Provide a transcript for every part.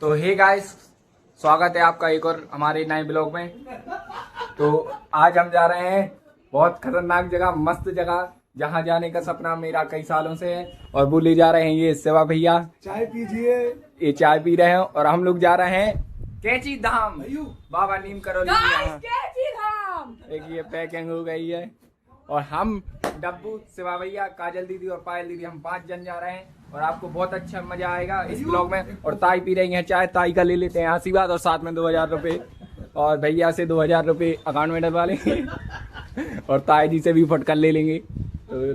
तो hey guys, स्वागत है आपका एक और हमारे नए ब्लॉग में। तो आज हम जा रहे हैं बहुत खतरनाक जगह, मस्त जगह, जहां जाने का सपना मेरा कई सालों से है। और वो ले जा रहे हैं ये सेवा भैया, चाय पीजिए। ये चाय पी रहे हैं और हम लोग जा रहे हैं कैची धाम, बाबा नीम करौली। एक ये पैकिंग हो गई है और हम डब्बू, सेवा भैया, काजल दीदी और पायल दीदी, हम 5 जन जा रहे हैं और आपको बहुत अच्छा मजा आएगा इस ब्लॉग में। और ताई पी रही है चाय, ताई का ले लेते हैं आशीर्वाद और साथ में 2000 रुपये और भैया से 2000 रुपये अकाउंट में डलवा लेंगे और ताई जी से भी फटकर ले लेंगे। तो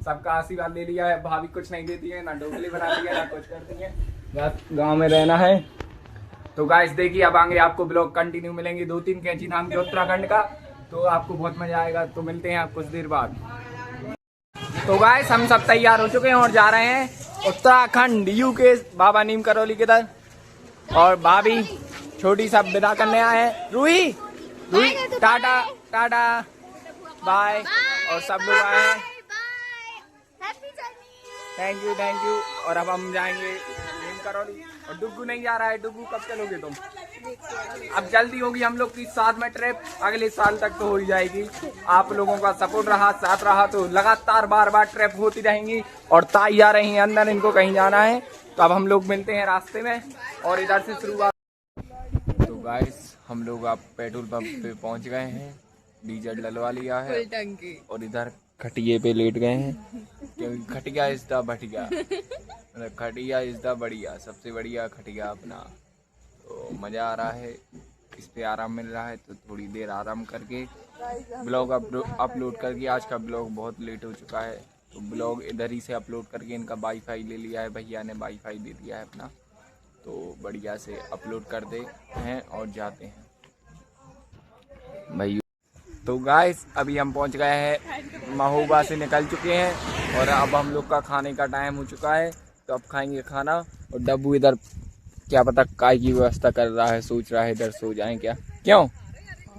सबका आशीर्वाद ले लिया है। भाभी कुछ नहीं देती है, ना ढोकली बनाती है, ना कुछ करती है, बस गाँव में रहना है। तो गाइस देखिए, अब आगे आपको ब्लॉग कंटिन्यू मिलेंगे 2-3 कैंची नाम के उत्तराखंड का, तो आपको बहुत मजा आएगा। तो मिलते हैं आप कुछ देर बाद। तो गाइस हम सब तैयार हो चुके हैं और जा रहे हैं उत्तराखंड यू के बाबा नीम करौली के दर। और भाभी छोटी सा विदा करने आए हैं। रूही टाटा टाटा बाय, और सब लोग आए हैं। Thank you. और अब हम जाएंगे नीम करौली और डुग्गू नहीं जा रहा है। डुग्गू कब चलोगे तुम? अब जल्दी होगी हम लोग की साथ में ट्रिप, अगले साल तक तो हो ही जाएगी। आप लोगों का सपोर्ट रहा, साथ रहा तो लगातार बार ट्रिप होती रहेंगी। और ताई जा रही हैं अंदर, इनको कहीं जाना है। तो अब हम लोग मिलते हैं रास्ते में और इधर से शुरुआत। तो गाइस हम लोग अब पेट्रोल पंप पे पहुंच गए हैं, डीजल डलवा लिया है और इधर खटिये पे लेट गए हैं, क्योंकि खटिया इज द बढ़िया, मतलब खटिया इज द बढ़िया, सबसे बढ़िया खटिया अपना। तो मज़ा आ रहा है, इस पे आराम मिल रहा है। तो थोड़ी देर आराम करके ब्लॉग अपलोड करके, आज का ब्लॉग बहुत लेट हो चुका है तो ब्लॉग इधर ही से अपलोड करके, इनका वाईफाई ले लिया है, भैया ने वाईफाई दे दिया है अपना, तो बढ़िया से अपलोड करते हैं और जाते हैं भाई। तो गाइस अभी हम पहुंच गए हैं, महोबा से निकल चुके हैं और अब हम लोग का खाने का टाइम हो चुका है। तो अब खाएंगे खाना। और डब्बू इधर क्या पता काय की व्यवस्था कर रहा है, सोच रहा है इधर सो जाएं क्या। क्यों,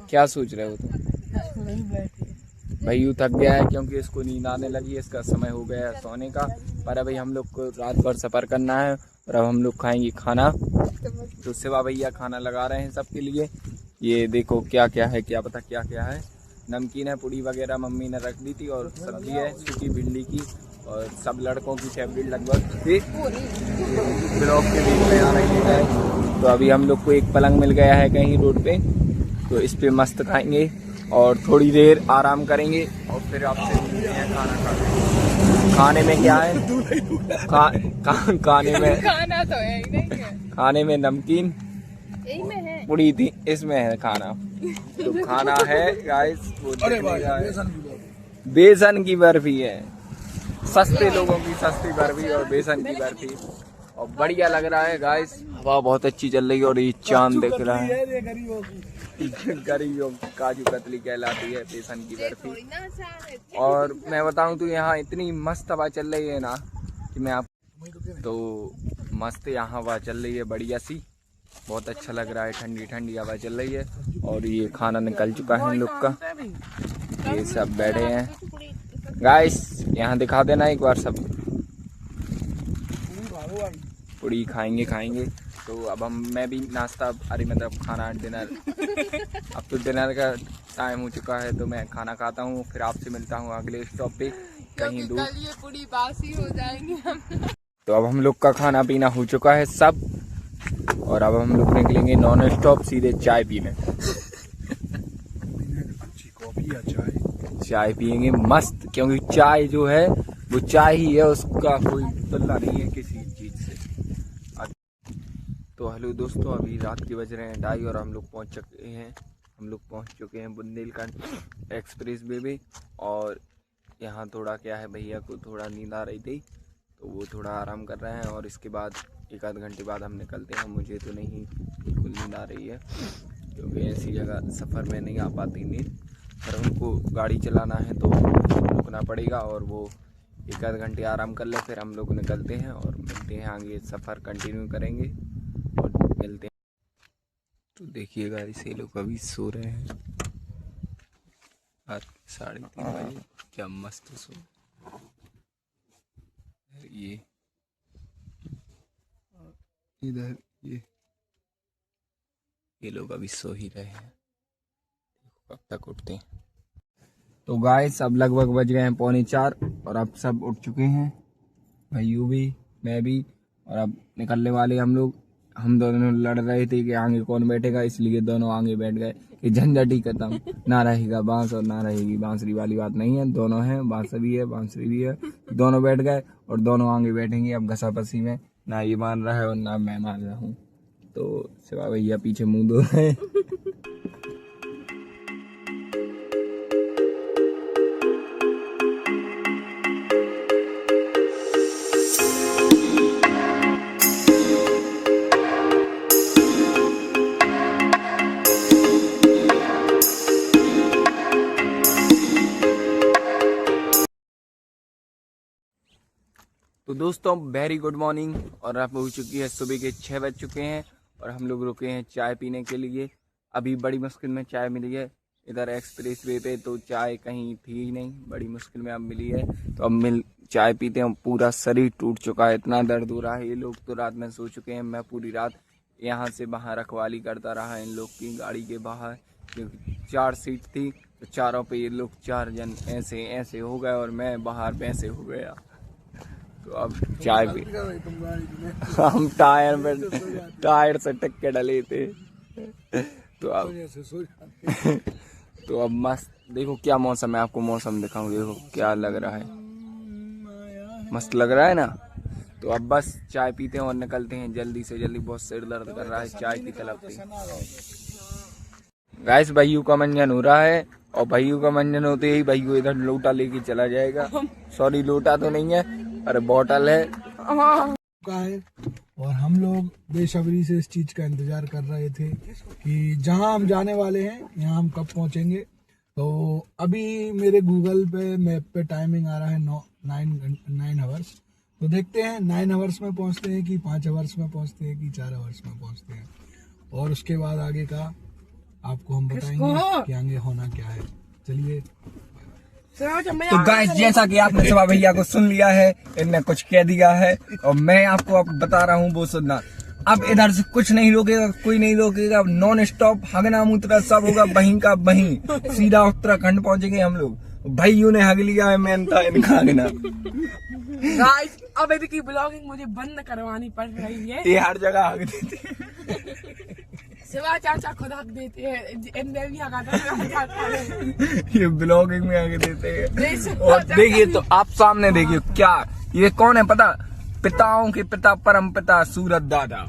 क्या सोच रहे हो तुम? भाई थक गया है क्योंकि इसको नींद आने लगी है, इसका समय हो गया है सोने का। पर अभी हम लोग को रात भर सफ़र करना है और अब हम लोग खाएंगे खाना। तो सेवा भैया खाना लगा रहे हैं सबके लिए। ये देखो क्या क्या है, क्या पता क्या क्या है। नमकीन है, पूड़ी वगैरह मम्मी ने रख दी थी और सब्जी है सूखी भिंडी की, और सब लड़कों की फेवरेट लगभग ब्लॉग के बीच में आ रही है। तो अभी हम लोग को एक पलंग मिल गया है कहीं रोड पे, तो इस पे मस्त खाएंगे और थोड़ी देर आराम करेंगे और फिर आपसे मिलते हैं खाना खाने। खाने में क्या है? खाने में खाना तो है ही नहीं है। खाने में नमकीन यही में है, पूड़ी थी, इसमें है खाना। तो खाना है गाइस वो बेसन की बर्फी है, सस्ते लोगों की सस्ती बर्फी और बेसन की बर्फी, और बढ़िया लग रहा है गाइस। हवा बहुत अच्छी चल रही है और ये चांद दिख रहा है। गरीबों की काजू कतली कहलाती है बेसन की बर्फी। और मैं बताऊं तो यहाँ इतनी मस्त हवा चल रही है ना कि मैं आप, तो मस्त यहाँ हवा चल रही है बढ़िया सी, बहुत अच्छा लग रहा है, ठंडी ठंडी हवा चल रही है। और ये खाना निकल चुका है इन लोग का, ये सब बैठे हैं। गाइस यहाँ दिखा देना एक बार सब, पूड़ी खाएंगे। तो अब मैं भी नाश्ता, अरे मतलब खाना, डिनर, अब तो डिनर का टाइम हो चुका है तो मैं खाना खाता हूँ, फिर आपसे मिलता हूँ अगले स्टॉप पे कहीं दूर। कल ये पूरी बासी हो जाएंगी हम। तो अब हम लोग का खाना पीना हो चुका है सब, और अब हम लोग निकलेंगे नॉन स्टॉप सीधे चाय पीने। अच्छी कॉफी या चाय पियेंगे मस्त, क्योंकि चाय जो है वो चाय ही है, उसका कोई तुलना नहीं है किसी चीज से। तो हेलो दोस्तों, अभी रात के बज रहे हैं 2:30 और हम लोग पहुंच चुके हैं बुंदेलखंड एक्सप्रेस वे में। और यहाँ थोड़ा क्या है, भैया को थोड़ा नींद आ रही थी तो वो थोड़ा आराम कर रहे हैं और इसके बाद 1 आध घंटे बाद हम निकलते हैं। मुझे तो नहीं बिल्कुल नींद आ रही है, क्योंकि ऐसी जगह सफ़र में नहीं आ पाती नींद, पर उनको गाड़ी चलाना है तो रुकना पड़ेगा और वो 1 आध घंटे आराम कर ले, फिर हम लोग निकलते हैं और मिलते हैं आगे, सफ़र कंटिन्यू करेंगे और मिलते हैं। तो देखिएगा इसे लोग अभी सो रहे हैं, रात 3:30 बजे, क्या मस्त सो। ये इधर ये लोग अभी सो ही रहे हैं, कब तक उठते हैं। तो गाइस अब लगभग बज गए हैं 3:45 और अब सब उठ चुके हैं, भैयू भी, मैं भी, और अब निकलने वाले हम लोग। हम दोनों लड़ रहे थे कि आगे कौन बैठेगा, इसलिए दोनों आगे बैठ गए कि झंझट ही खत्म, ना रहेगा बांस और ना रहेगी बांसुरी वाली बात नहीं है, दोनों हैं, बांसुरी है बांसुरी भी है, दोनों बैठ गए और दोनों आगे बैठेंगे। अब घसापसी में ना ये मान रहा है और ना मैं मान रहा हूँ, तो शिवा भैया पीछे मुंह धो रहे हैं। तो दोस्तों वेरी गुड मॉर्निंग, और अब हो चुकी है सुबह के 6 बज चुके हैं और हम लोग रुके हैं चाय पीने के लिए। अभी बड़ी मुश्किल में चाय मिली है इधर एक्सप्रेस वे पे, तो चाय कहीं थी ही नहीं, बड़ी मुश्किल में अब मिली है, तो अब चाय पीते हैं। पूरा शरीर टूट चुका है, इतना दर्द हो रहा है। ये लोग तो रात में सो चुके हैं, मैं पूरी रात यहाँ से वहाँ रखवाली करता रहा इन लोग की गाड़ी के बाहर, क्योंकि 4 सीट थी तो चारों पे ये लोग 4 जन ऐसे ऐसे हो गए और मैं बाहर पैसे हो गया। तो अब चाय पी, हम टायर से टिक के डले थे, तो अब मस्त देखो क्या मौसम है, आपको मौसम दिखाऊं, देखो क्या लग रहा है, मस्त लग रहा है ना। तो अब बस चाय पीते हैं और निकलते हैं जल्दी से जल्दी, बहुत सिर दर्द कर रहा है, चाय की तलब थी। गाइस भैयू का मंजन हो रहा है, और भैयू का मंजन होते ही भैयू इधर लोटा लेके चला जाएगा, सॉरी लोटा तो नहीं है, अरे बोतल है। और हम लोग बेसब्री से इस चीज का इंतजार कर रहे थे कि जहां हम जाने वाले हैं यहाँ हम कब पहुंचेंगे। तो अभी मेरे गूगल पे मैप पे टाइमिंग आ रहा है 9 आवर्स, तो देखते हैं 9 आवर्स में पहुंचते हैं कि 5 आवर्स में पहुंचते हैं कि 4 आवर्स में पहुंचते हैं, और उसके बाद आगे का आपको हम बताएंगे कि आगे होना क्या है। चलिए। तो गाइस जैसा कि आपने शिवा भैया को सुन लिया है, इनने कुछ कह दिया है और मैं आपको अब बता रहा हूँ वो सुनना। अब इधर से कुछ नहीं रोकेगा, कोई नहीं रोकेगा, नॉन स्टॉप हगना मुतरा सब होगा, वहीं का वहीं सीधा उत्तराखंड पहुंचेंगे हम लोग। भाइयों ने हग लिया है, मैं था इनका हगना। गाइस अब इनकी ब्लॉगिंग मुझे बंद करवानी पड़ रही है, ये हर जगह हग देते हैं। शिवा चाचा खुद हक देते हैं, इनने भी हका था, ये ब्लॉगिंग में आगे देते हैं। और देखिए तो आप सामने देखिए क्या, ये कौन है पता, पिताओं के पिता परम पिता सूरत दादा।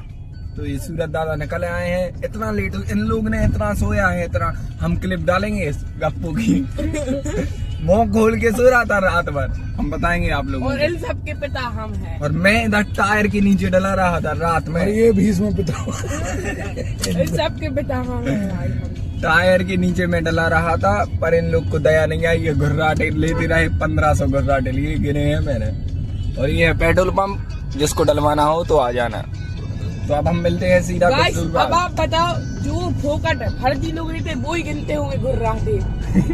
तो ये सूरत दादा निकल आए हैं, इतना लेट इन लोग ने इतना सोया है, इतना हम क्लिप डालेंगे इस गप्पू की। मुंह खोल के सो रहा था रात भर, हम बताएंगे आप लोगों को। और इन सब के पिता हम हैं, और मैं इधर टायर के नीचे डला रहा था रात में, ये भीष में पिता इन सब के पिता हम हैं। टायर के नीचे में डला रहा था, पर इन लोग को दया नहीं आई, ये घुर्राटे लेते रहे, 1500 घुर्राटे लिए गिने हैं मैंने। और ये है पेट्रोल पंप, जिसको डलवाना हो तो आ जाना। तो अब हम मिलते हैं सीधा। अब आप बताओ, जो फोकट फर्जी लोग रहते वो ही गिनते होंगे घुर्राटे,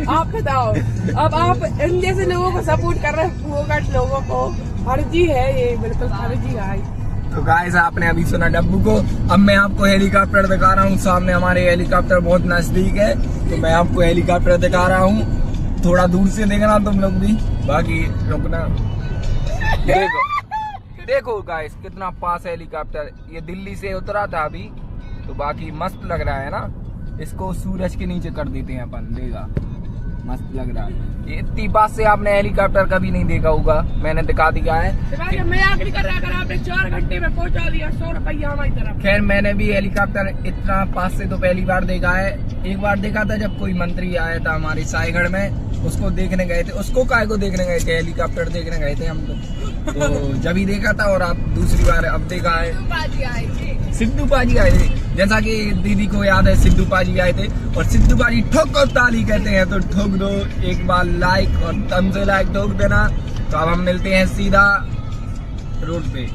आप बताओ। अब आप इन जैसे लोगों को सपोर्ट कर रहे हैं, फोकट लोगों को, फर्जी है ये, बिल्कुल फर्जी है। तो गाइस आपने अभी सुना डब्बू को, अब मैं आपको हेलीकॉप्टर दिखा रहा हूँ, सामने हमारे हेलीकॉप्टर बहुत नजदीक है, तो मैं आपको हेलीकॉप्टर दिखा रहा हूँ, थोड़ा दूर से देखना तुम लोग भी, बाकी रुकना। देखो देखो गाइस कितना पास है हेलीकॉप्टर, ये दिल्ली से उतरा था अभी, तो बाकी मस्त लग रहा है ना। इसको सूरज के नीचे कर देते हैं अपन, देगा मस्त लग रहा है। ये इतनी पास से आपने हेलीकॉप्टर कभी नहीं देखा होगा, मैंने दिखा दिया है। मैं आखिरी कर रहा, अगर आपने 4 घंटे में पहुंचा दिया 100 रुपया हमारी तरफ। खैर मैंने भी हेलीकॉप्टर इतना पास से तो पहली बार देखा है, एक बार देखा था जब कोई मंत्री आया था हमारे साईगढ़ में, उसको देखने गए थे, उसको काय को देखने गए थे, हेलीकॉप्टर देखने गए थे हम तो जब ही देखा था, और आप दूसरी बार अब देखा है। सिद्धू पाजी आए थे, जैसा कि दीदी को याद है सिद्धू पाजी आए थे, और सिद्धू पाजी ठोक और ताली कहते हैं, तो ठोक दो एक बार लाइक, और दम से लाइक ठोक देना। तो अब हम मिलते हैं सीधा रोड पे।